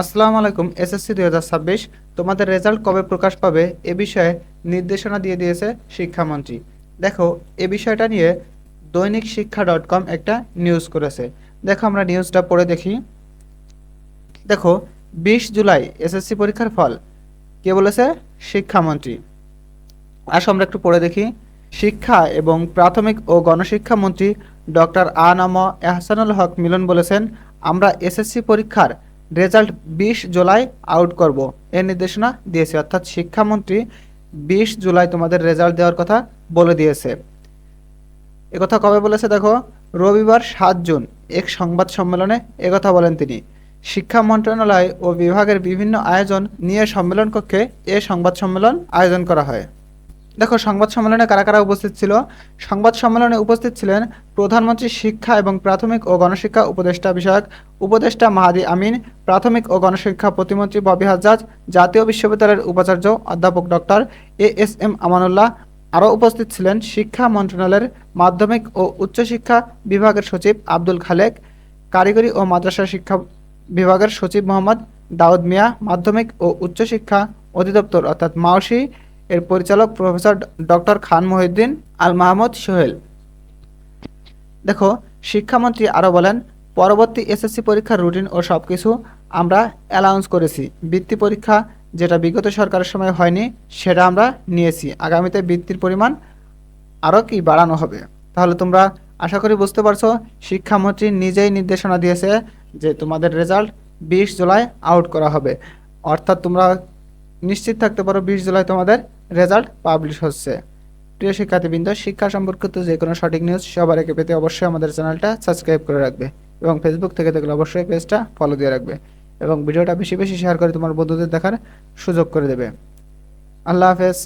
আসসালামু আলাইকুম। এসএসসি 2026 তোমাদের রেজাল্ট কবে প্রকাশ পাবে এ বিষয়ে নির্দেশনা দিয়ে দিয়েছে শিক্ষামন্ত্রী। দেখো, এ বিষয়টা নিয়ে দৈনিক শিক্ষা .com একটা নিউজ করেছে। দেখো, আমরা নিউজটা পড়ে দেখি। দেখো, 20 জুলাই এসএসসি পরীক্ষার ফল কে বলেছে? শিক্ষামন্ত্রী। আসো আমরা একটু পড়ে দেখি। শিক্ষা এবং প্রাথমিক ও গণশিক্ষা মন্ত্রী ডক্টর আ.ন.ম এহসানুল হক মিলন বলেছেন, আমরা এসএসসি পরীক্ষার রেজাল্ট 20 জুলাই আউট করব। এর নির্দেশনা দিয়েছে, অর্থাৎ শিক্ষামন্ত্রী 20 জুলাই তোমাদের রেজাল্ট দেওয়ার কথা বলে দিয়েছে। একথা কবে বলেছে? দেখো, রবিবার 7 জুন এক সংবাদ সম্মেলনে একথা বলেন তিনি। শিক্ষা মন্ত্রণালয় ও বিভাগের বিভিন্ন আয়োজন নিয়ে সম্মেলন কক্ষে এ সংবাদ সম্মেলন আয়োজন করা হয়। দেখো, সংবাদ সম্মেলনে কারা কারা উপস্থিত ছিল? সংবাদ সম্মেলনে উপস্থিত ছিলেন প্রধানমন্ত্রী শিক্ষা এবং প্রাথমিক ও গণশিক্ষা উপদেষ্টা বিষয়ক উপদেষ্টা মাহাদি আমিন, প্রাথমিক ও গণশিক্ষা প্রতিমন্ত্রী ববি হাজ্জাজ, জাতীয় বিশ্ববিদ্যালয়ের উপাচার্য অধ্যাপক ডক্টর এ.এস.এম আমানুল্লাহ। আরও উপস্থিত ছিলেন শিক্ষা মন্ত্রণালয়ের মাধ্যমিক ও উচ্চশিক্ষা বিভাগের সচিব আব্দুল খালেক, কারিগরি ও মাদ্রাসা শিক্ষা বিভাগের সচিব মোহাম্মদ দাউদ মিয়া, মাধ্যমিক ও উচ্চশিক্ষা অধিদপ্তর অর্থাৎ মাওসি এর পরিচালক প্রফেসর ডক্টর খান মহিউদ্দিন আল মাহমুদ সোহেল। দেখো, শিক্ষামন্ত্রী আরও বলেন, পরবর্তী এসএসসি পরীক্ষার রুটিন ও সব কিছু আমরা অ্যালাউন্স করেছি। বৃত্তি পরীক্ষা যেটা বিগত সরকারের সময় হয়নি সেটা আমরা নিয়েছি। আগামীতে বৃত্তির পরিমাণ আরও বাড়ানো হবে। তাহলে তোমরা আশা করি বুঝতে পারছো, শিক্ষামন্ত্রী নিজেই নির্দেশনা দিয়েছে যে তোমাদের রেজাল্ট 20 জুলাই আউট করা হবে। অর্থাৎ তোমরা নিশ্চিত থাকতে পারো 20 জুলাই তোমাদের রেজাল্ট পাবলিশ হচ্ছে। প্রিয় শিক্ষার্থীবৃন্দ, শিক্ষা সম্পর্কিত যে কোনো সঠিক নিউজ সবার আগে পেতে অবশ্যই আমাদের চ্যানেলটা সাবস্ক্রাইব করে রাখবে এবং ফেসবুক থেকে দেখলে অবশ্যই পেজটা ফলো দিয়ে রাখবে এবং ভিডিওটা বেশি বেশি শেয়ার করে তোমার বন্ধুদের দেখার সুযোগ করে দেবে। আল্লাহ হাফেজ।